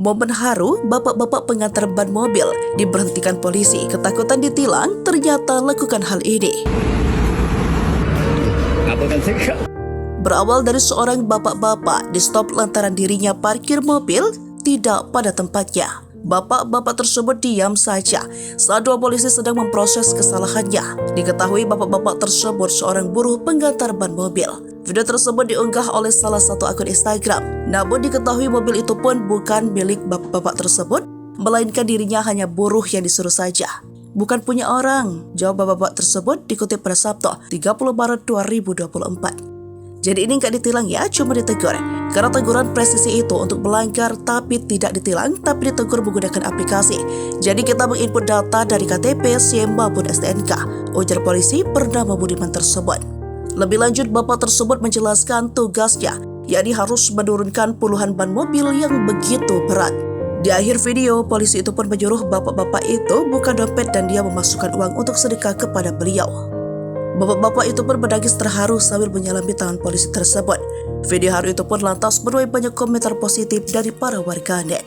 Momen haru, bapak-bapak pengantar ban mobil diberhentikan polisi. Ketakutan ditilang, ternyata lakukan hal ini. Berawal dari seorang bapak-bapak di stop lantaran dirinya parkir mobil tidak pada tempatnya. Bapak-bapak tersebut diam saja saat dua polisi sedang memproses kesalahannya. Diketahui bapak-bapak tersebut seorang buruh pengantar ban mobil. Video tersebut diunggah oleh salah satu akun Instagram. Namun diketahui mobil itu pun bukan milik bapak-bapak tersebut, melainkan dirinya hanya buruh yang disuruh saja. Bukan punya orang, jawab bapak-bapak tersebut dikutip pada Sabtu 30 Maret 2024. Jadi ini nggak ditilang ya, cuma ditegur. Karena teguran presisi itu untuk melanggar tapi tidak ditilang, tapi ditegur menggunakan aplikasi. Jadi kita menginput data dari KTP, SIM maupun STNK, ujar polisi bernama Budiman tersebut. Lebih lanjut, bapak tersebut menjelaskan tugasnya, yakni harus menurunkan puluhan ban mobil yang begitu berat. Di akhir video, polisi itu pun menyuruh bapak-bapak itu buka dompet dan dia memasukkan uang untuk sedekah kepada beliau. Bapak-bapak itu pun menangis terharu sambil menyalami tangan polisi tersebut. Video haru itu pun lantas menuai banyak komentar positif dari para warganet.